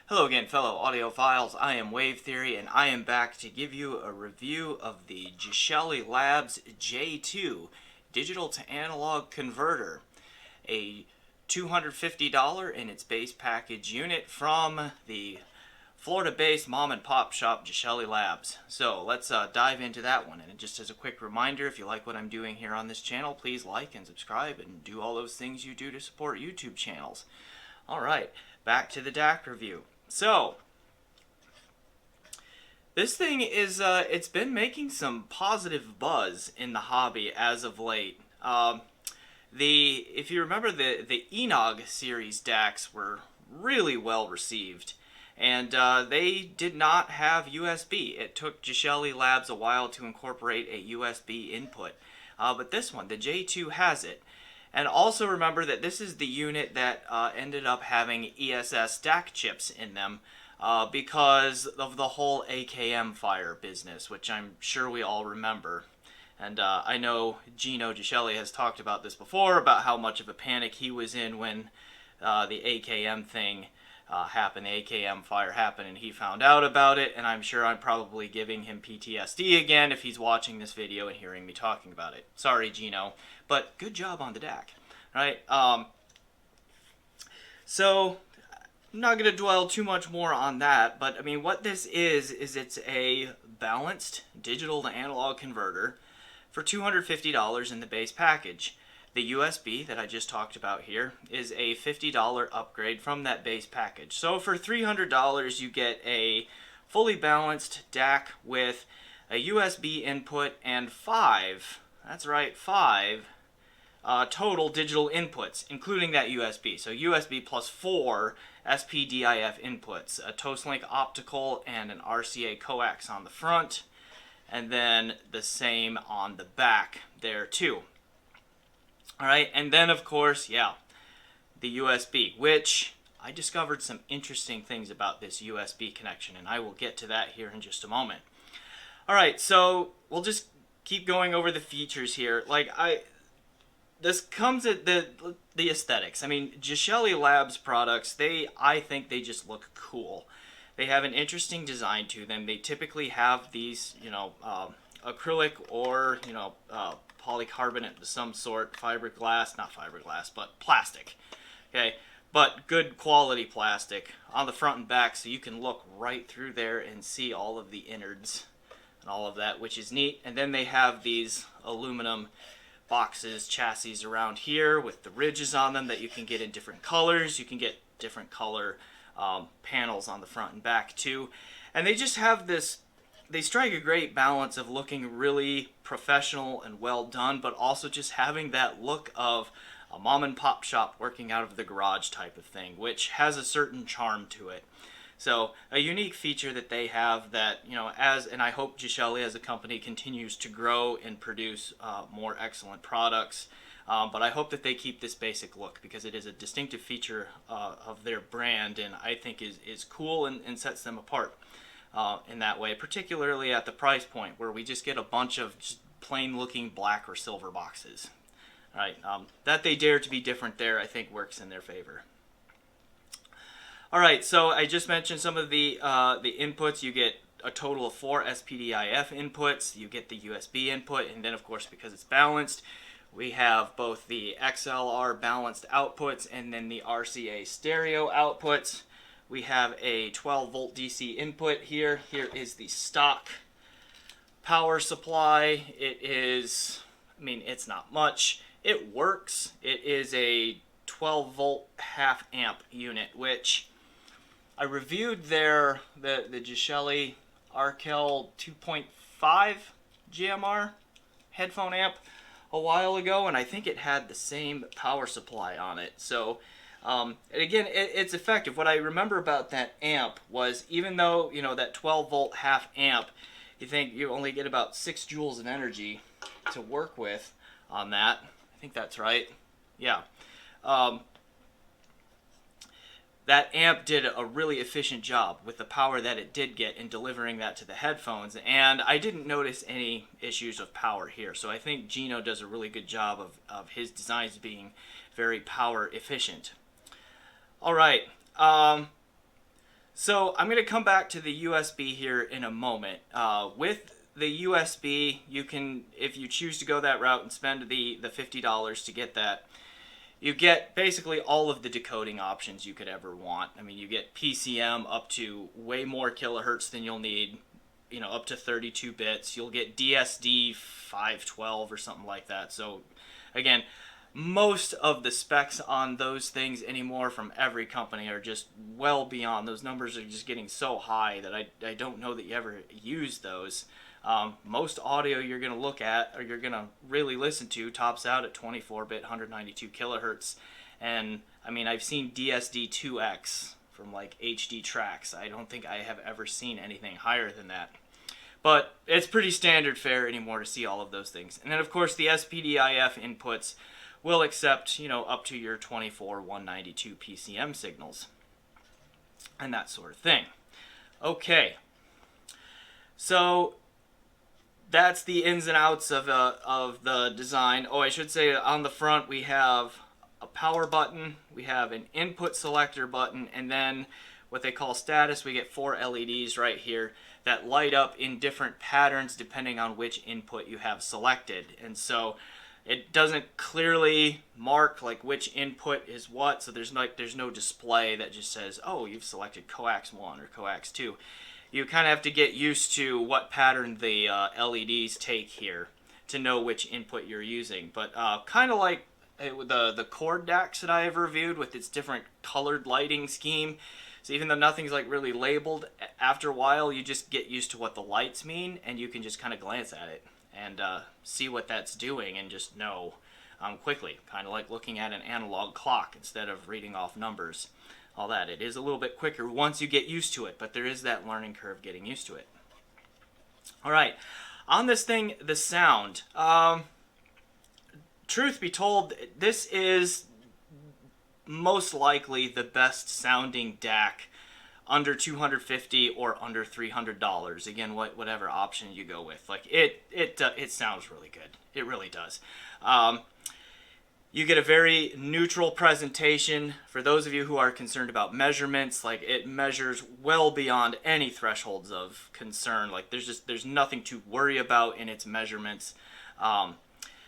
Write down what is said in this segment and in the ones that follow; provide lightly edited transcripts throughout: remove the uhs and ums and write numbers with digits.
Hello again, fellow audiophiles. I am Wave Theory, and I am back to give you a review of the Geshelli Labs J2 digital to analog converter, a $250 in its base package unit from the Florida-based mom and pop shop Geshelli Labs. So let's dive into that one. And just as a quick reminder, if you like what I'm doing here on this channel, please like and subscribe and do all those things you do to support YouTube channels. All right, back to the DAC review. So, this thing is, it's been making some positive buzz in the hobby as of late. If you remember, the Enog series DACs were really well received, and they did not have USB. It took Geshelli Labs a while to incorporate a USB input, but this one, the J2, has it. And also remember that this is the unit that ended up having ESS DAC chips in them because of the whole AKM fire business, which I'm sure we all remember. And I know Gino Geshelli has talked about this before, about how much of a panic he was in when the AKM thing happened, the AKM fire happened, and he found out about it, and I'm sure I'm probably giving him PTSD again if he's watching this video and hearing me talking about it. Sorry, Gino, but good job on the DAC, right? So, I'm not going to dwell too much more on that, but I mean, what this is it's a balanced digital to analog converter for $250 in the base package. The USB that I just talked about here is a $50 upgrade from that base package. So for $300 you get a fully balanced DAC with a USB input and five total digital inputs, including that USB. So USB plus 4 SPDIF inputs, a Toslink optical and an RCA coax on the front, and then the same on the back there too. Alright, and then of course, the USB, which I discovered some interesting things about this USB connection, and I will get to that here in just a moment. Alright, so we'll just keep going over the features here. This comes at the aesthetics. I mean, Geshelli Labs products, I think they just look cool. They have an interesting design to them. They typically have these, acrylic or, polycarbonate of some sort, not fiberglass, but plastic, okay? But good quality plastic on the front and back, so you can look right through there and see all of the innards and all of that, which is neat. And then they have these aluminum boxes, chassis around here with the ridges on them that you can get in different colors. You can get different color panels on the front and back too. And they just have this, they strike a great balance of looking really professional and well done, but also just having that look of a mom and pop shop working out of the garage type of thing, which has a certain charm to it. So a unique feature that they have that, and I hope Geshelli as a company continues to grow and produce more excellent products, but I hope that they keep this basic look because it is a distinctive feature of their brand, and I think is cool and sets them apart. In that way, particularly at the price point where we just get a bunch of just plain looking black or silver boxes. Right? That they dare to be different there, I think works in their favor. Alright, so I just mentioned some of the inputs. You get a total of 4 SPDIF inputs, you get the USB input, and then of course because it's balanced, we have both the XLR balanced outputs and then the RCA stereo outputs. We have a 12 volt DC input here. Here is the stock power supply. It is, it's not much. It works. It is a 12 volt half amp unit, which I reviewed the Geshelli Arkel 2.5 GMR headphone amp a while ago, and I think it had the same power supply on it. So and again, it's effective. What I remember about that amp was, even though, that 12 volt half amp, you think you only get about 6 joules of energy to work with on that. I think that's right. Yeah. That amp did a really efficient job with the power that it did get in delivering that to the headphones, and I didn't notice any issues of power here. So I think Gino does a really good job of his designs being very power efficient. All right. So I'm going to come back to the USB here in a moment. With the USB, you can, if you choose to go that route and spend the $50 to get that, you get basically all of the decoding options you could ever want. I mean, you get PCM up to way more kilohertz than you'll need, you know, up to 32 bits. You'll get DSD 512 or something like that. So again, most of the specs on those things anymore from every company are just well beyond. Those numbers are just getting so high that I don't know that you ever use those. Most audio you're going to look at or you're going to really listen to tops out at 24-bit 192 kilohertz. And I mean, I've seen DSD 2X from like HD tracks. I don't think I have ever seen anything higher than that. But it's pretty standard fare anymore to see all of those things. And then of course the SPDIF inputs will accept, you know, up to your 24 192 PCM signals and that sort of thing. Okay, so that's the ins and outs of the design. Oh, I should say on the front we have a power button, we have an input selector button, and then what they call status. We get 4 LEDs right here that light up in different patterns depending on which input you have selected. And so it doesn't clearly mark like which input is what, so there's no display that just says, oh, you've selected coax 1 or coax 2. You kind of have to get used to what pattern the LEDs take here to know which input you're using. But kind of like the Cord DACs that I have reviewed with its different colored lighting scheme. So even though nothing's like really labeled, after a while you just get used to what the lights mean, and you can just kind of glance at it and see what that's doing and just know quickly. Kind of like looking at an analog clock instead of reading off numbers. All that. It is a little bit quicker once you get used to it, but there is that learning curve getting used to it. All right, on this thing, the sound. Truth be told, this is most likely the best sounding DAC under $250 or under $300. Again, whatever option you go with, like it sounds really good. It really does. You get a very neutral presentation. For those of you who are concerned about measurements, like it measures well beyond any thresholds of concern. Like there's nothing to worry about in its measurements.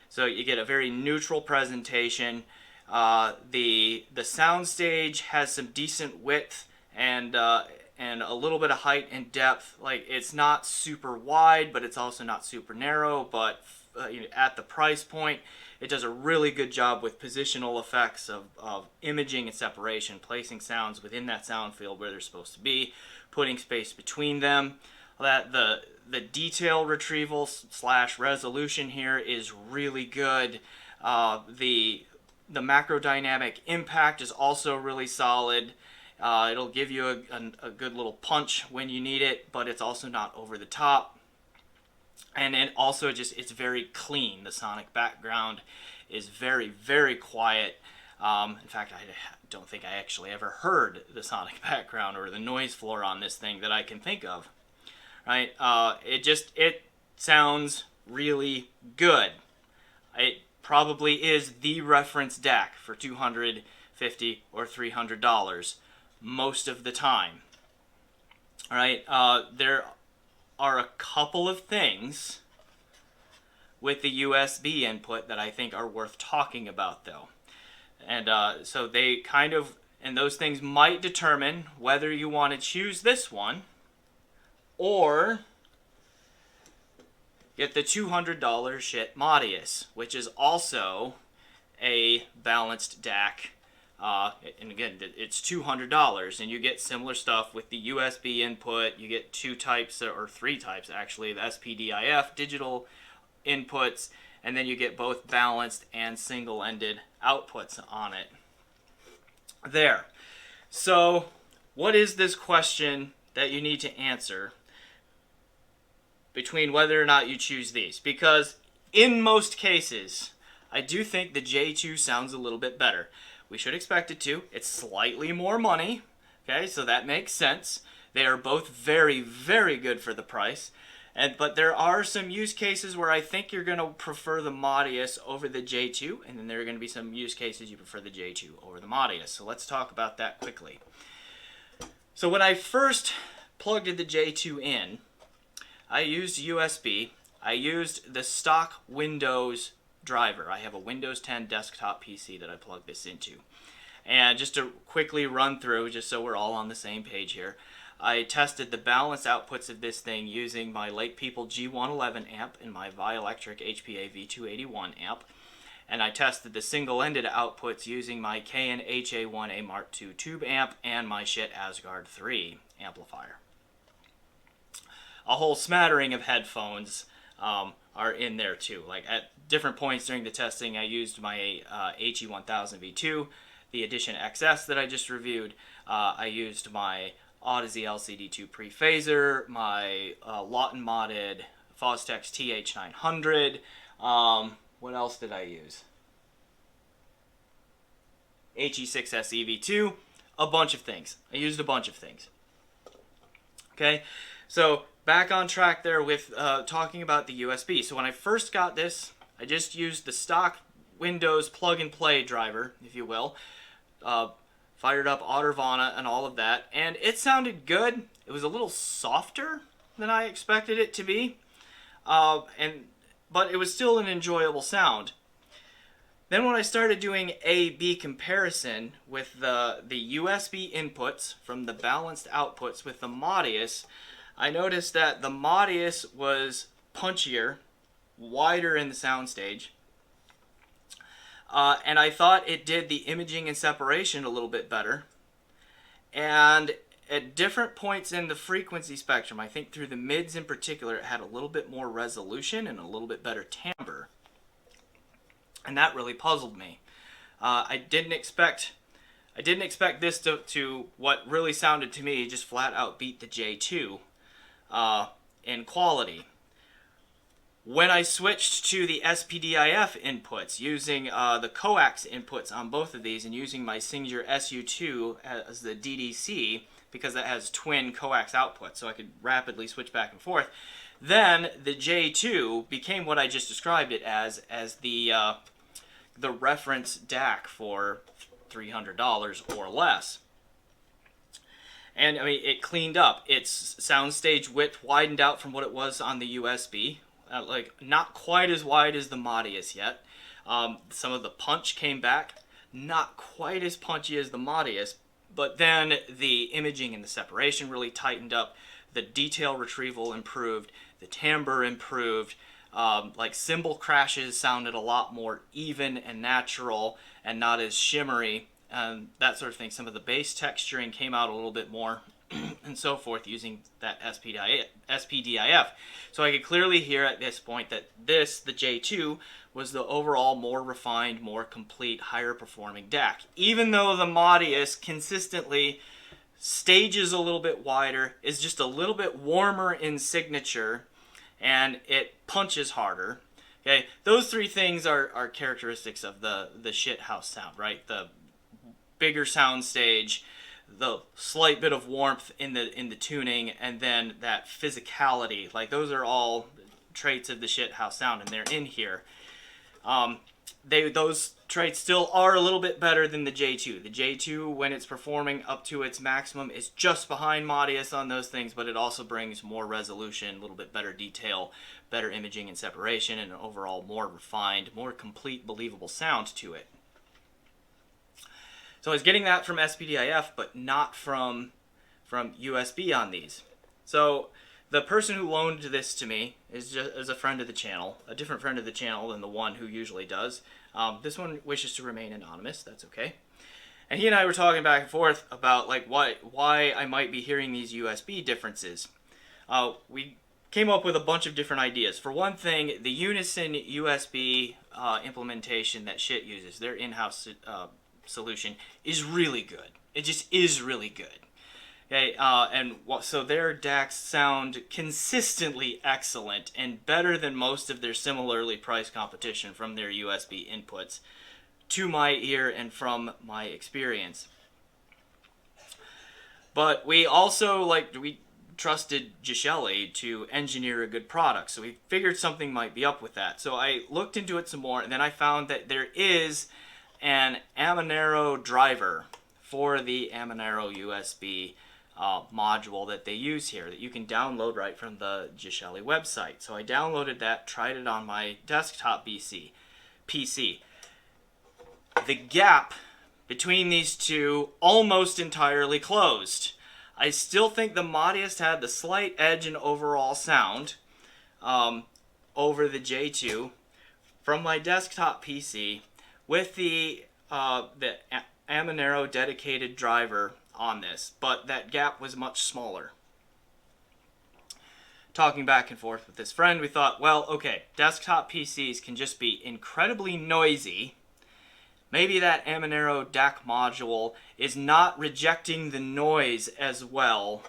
So you get a very neutral presentation. The soundstage has some decent width and a little bit of height and depth. Like it's not super wide, but it's also not super narrow. But at the price point, it does a really good job with positional effects of imaging and separation, placing sounds within that sound field where they're supposed to be, putting space between them. That the detail retrieval / resolution here is really good. The macro dynamic impact is also really solid. It'll give you a good little punch when you need it, but it's also not over the top. And then also it's very clean. The sonic background is very, very quiet. In fact, I don't think I actually ever heard the sonic background or the noise floor on this thing that I can think of. Right? It sounds really good. It probably is the reference DAC for $250 or $300 most of the time. All right? There are a couple of things with the USB input that I think are worth talking about, though. And so they kind of, and those things might determine whether you want to choose this one or get the $200 shit Modius, which is also a balanced DAC. And again, it's $200, and you get similar stuff with the USB input. You get 2 types, or 3 types actually, the SPDIF digital inputs, and then you get both balanced and single-ended outputs on it. There. So, what is this question that you need to answer between whether or not you choose these? Because in most cases, I do think the J2 sounds a little bit better. We should expect it to. It's slightly more money, okay, so that makes sense. They are both very, very good for the price. But there are some use cases where I think you're going to prefer the Modius over the J2, and then there are going to be some use cases you prefer the J2 over the Modius. So let's talk about that quickly. So when I first plugged the J2 in, I used USB. I used the stock Windows driver. I have a Windows 10 desktop PC that I plugged this into. And just to quickly run through, just so we're all on the same page here, I tested the balanced outputs of this thing using my Lake People G111 amp and my Vielectric HPA V281 amp. And I tested the single-ended outputs using my KN HA1A Mark II tube amp and my Shit Asgard 3 amplifier. A whole smattering of headphones are in there too. Like at different points during the testing, I used my HE1000 V2, the Edition XS that I just reviewed. I used my Audeze LCD2 pre-phaser, my Lawton modded Fostex TH900. What else did I use? HE6S EV2, a bunch of things. I used a bunch of things. Okay, so back on track there with talking about the USB. So when I first got this, I just used the stock Windows plug-and-play driver, if you will. Fired up Audervana and all of that, and it sounded good. It was a little softer than I expected it to be, but it was still an enjoyable sound. Then when I started doing A-B comparison with the USB inputs from the balanced outputs with the Modius, I noticed that the Modius was punchier, wider in the soundstage, and I thought it did the imaging and separation a little bit better. And at different points in the frequency spectrum, I think through the mids in particular, it had a little bit more resolution and a little bit better timbre. And that really puzzled me. I didn't expect this to what really sounded to me just flat out beat the J2 in quality. When I switched to the SPDIF inputs, using the coax inputs on both of these and using my Singer SU2 as the DDC, because that has twin coax outputs, so I could rapidly switch back and forth, then the J2 became what I just described it as the reference DAC for $300 or less. And I mean, it cleaned up. Its soundstage width widened out from what it was on the USB. Like not quite as wide as the Modius yet. Some of the punch came back, not quite as punchy as the Modius, but then the imaging and the separation really tightened up. The detail retrieval improved, the timbre improved. Like cymbal crashes sounded a lot more even and natural and not as shimmery and that sort of thing. Some of the bass texturing came out a little bit more and so forth using that SPDIF. So I could clearly hear at this point that the J2, was the overall more refined, more complete, higher performing DAC. Even though the Modius consistently stages a little bit wider, is just a little bit warmer in signature, and it punches harder. Okay, those three things are characteristics of the shithouse sound, right? The bigger sound stage, the slight bit of warmth in the tuning, and then that physicality. Like those are all traits of the shithouse sound, and they're in here. Those traits still are a little bit better than the J2. The J2, when it's performing up to its maximum, is just behind Modius on those things, but it also brings more resolution, a little bit better detail, better imaging and separation, and an overall more refined, more complete, believable sound to it. So I was getting that from SPDIF, but not from USB on these. So the person who loaned this to me is a friend of the channel, a different friend of the channel than the one who usually does. This one wishes to remain anonymous. That's okay. And he and I were talking back and forth about like why I might be hearing these USB differences. We came up with a bunch of different ideas. For one thing, the Unison USB implementation that Shit uses, their in-house solution, is really good. It just is really good. Okay, so their DACs sound consistently excellent and better than most of their similarly priced competition from their USB inputs, to my ear and from my experience. But we also we trusted Geshelli to engineer a good product, so we figured something might be up with that. So I looked into it some more, and then I found that there is an Amonero driver for the Amonero USB module that they use here that you can download right from the Geshelli website. So I downloaded that, tried it on my desktop PC. The gap between these two almost entirely closed. I still think the Modius had the slight edge in overall sound over the J2 from my desktop PC with the Amonero dedicated driver on this, but that gap was much smaller. Talking back and forth with this friend, we thought, well, okay, desktop PCs can just be incredibly noisy. Maybe that Amonero DAC module is not rejecting the noise as well,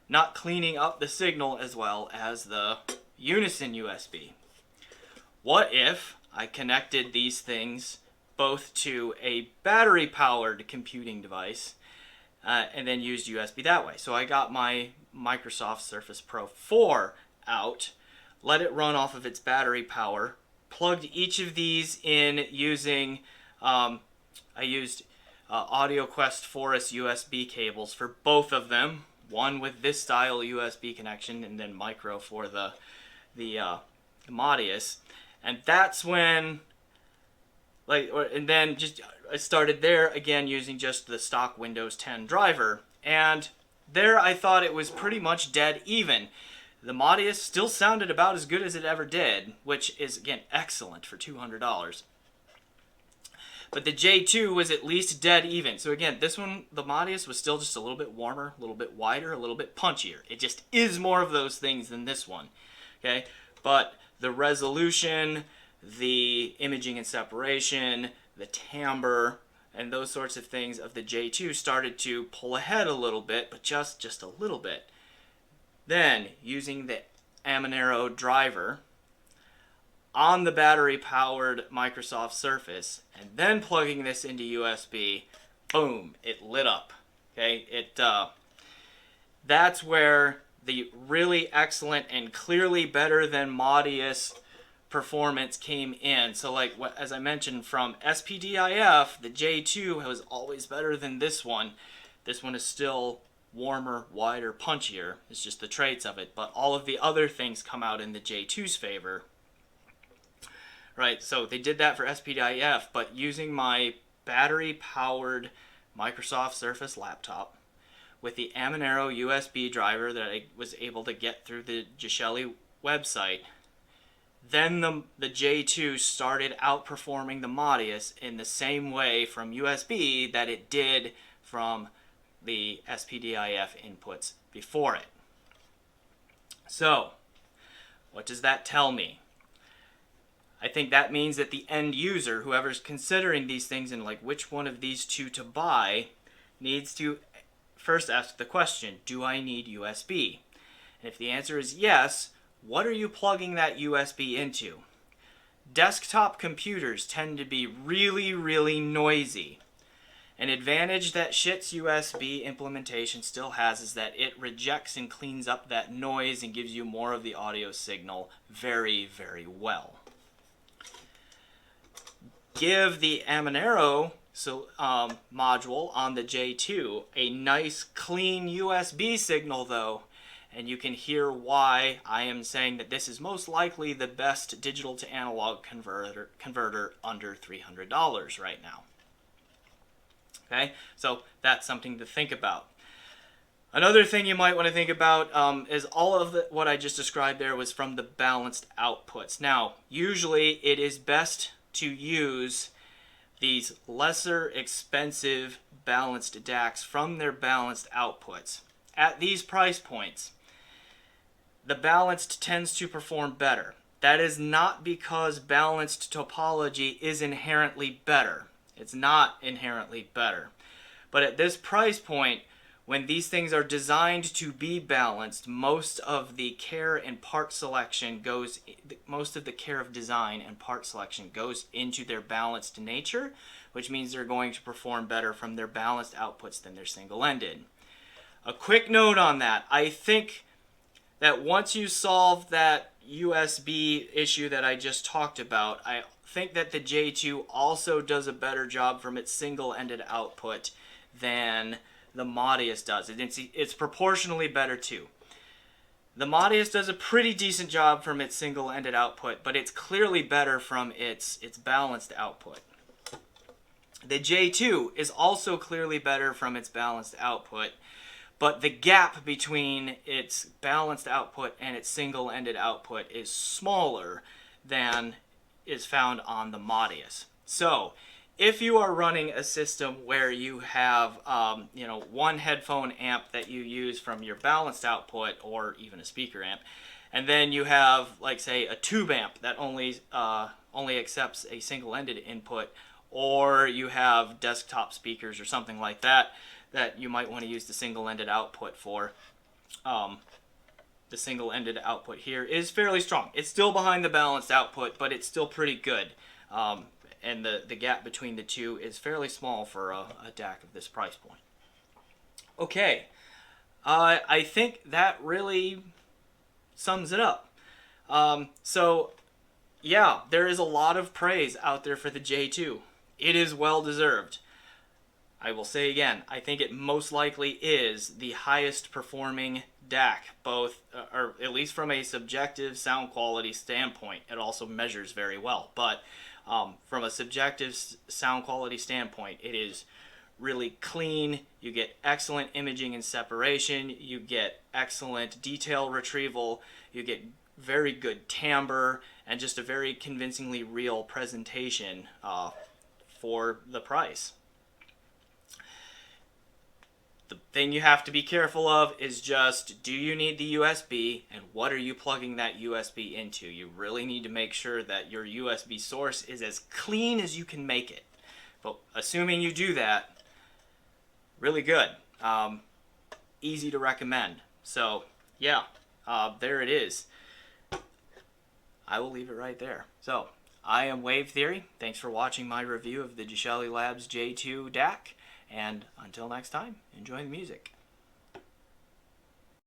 not cleaning up the signal as well as the Unison USB. What if I connected these things both to a battery-powered computing device and then used USB that way? So I got my Microsoft Surface Pro 4 out, let it run off of its battery power, plugged each of these in using, I used AudioQuest Forest USB cables for both of them, one with this style USB connection and then micro for the Modius. And that's when, and then just I started there again using just the stock Windows 10 driver. And there I thought it was pretty much dead even. The Modius still sounded about as good as it ever did, which is, again, excellent for $200. But the J2 was at least dead even. So again, this one, the Modius, was still just a little bit warmer, a little bit wider, a little bit punchier. It just is more of those things than this one. Okay, but the resolution, the imaging and separation, the timbre, and those sorts of things of the J2 started to pull ahead a little bit, but just a little bit. Then, using the Amonero driver on the battery-powered Microsoft Surface, and then plugging this into USB, boom, it lit up. Okay, that's where the really excellent and clearly better than Modius performance came in. So like as I mentioned, from SPDIF, the J2 was always better than this one. This one is still warmer, wider, punchier. It's just the traits of it, but all of the other things come out in the J2's favor. Right, so they did that for SPDIF, but using my battery-powered Microsoft Surface laptop with the Amonero USB driver that I was able to get through the Geshelli website, then the J2 started outperforming the Modius in the same way from USB that it did from the SPDIF inputs before it. So, what does that tell me? I think that means that the end user, whoever's considering these things and like which one of these two to buy, needs to first ask the question, do I need USB? And if the answer is yes, what are you plugging that USB into? Desktop computers tend to be really, really noisy. An advantage that Shit's USB implementation still has is that it rejects and cleans up that noise and gives you more of the audio signal very, very well. Give the Amonero module on the J2 a nice clean USB signal though, and you can hear why I am saying that this is most likely the best digital to analog converter under $300 right now. Okay, so that's something to think about. Another thing you might want to think about is all of what I just described there was from the balanced outputs. Now, usually it is best to use these lesser expensive balanced DACs from their balanced outputs. At these price points, the balanced tends to perform better. That is not because balanced topology is inherently better. It's not inherently better. But at this price point, when these things are designed to be balanced, most of the care and part selection goes, most of the care of design and part selection goes into their balanced nature, which means they're going to perform better from their balanced outputs than their single-ended. A quick note on that, I think that once you solve that USB issue that I just talked about, I think that the J2 also does a better job from its single-ended output than the Modius does. It's proportionally better too. The Modius does a pretty decent job from its single-ended output, but it's clearly better from its balanced output. The J2 is also clearly better from its balanced output, but the gap between its balanced output and its single-ended output is smaller than is found on the Modius. So, if you are running a system where you have, one headphone amp that you use from your balanced output, or even a speaker amp, and then you have, like, say, a tube amp that only accepts a single-ended input, or you have desktop speakers or something like that you might want to use the single-ended output for. The single-ended output here is fairly strong. It's still behind the balanced output, but it's still pretty good. And the gap between the two is fairly small for a DAC of this price point. Okay, I think that really sums it up. So, yeah, there is a lot of praise out there for the J2. It is well deserved. I will say again, I think it most likely is the highest performing DAC, both, or at least from a subjective sound quality standpoint. It also measures very well, but from a subjective sound quality standpoint, it is really clean. You get excellent imaging and separation. You get excellent detail retrieval. You get very good timbre and just a very convincingly real presentation for the price. The thing you have to be careful of is just, do you need the USB, and what are you plugging that USB into? You really need to make sure that your USB source is as clean as you can make it. But assuming you do that, really good. Easy to recommend. So, yeah, there it is. I will leave it right there. So, I am Wave Theory. Thanks for watching my review of the Geshelli Labs J2 DAC. And until next time, enjoy the music.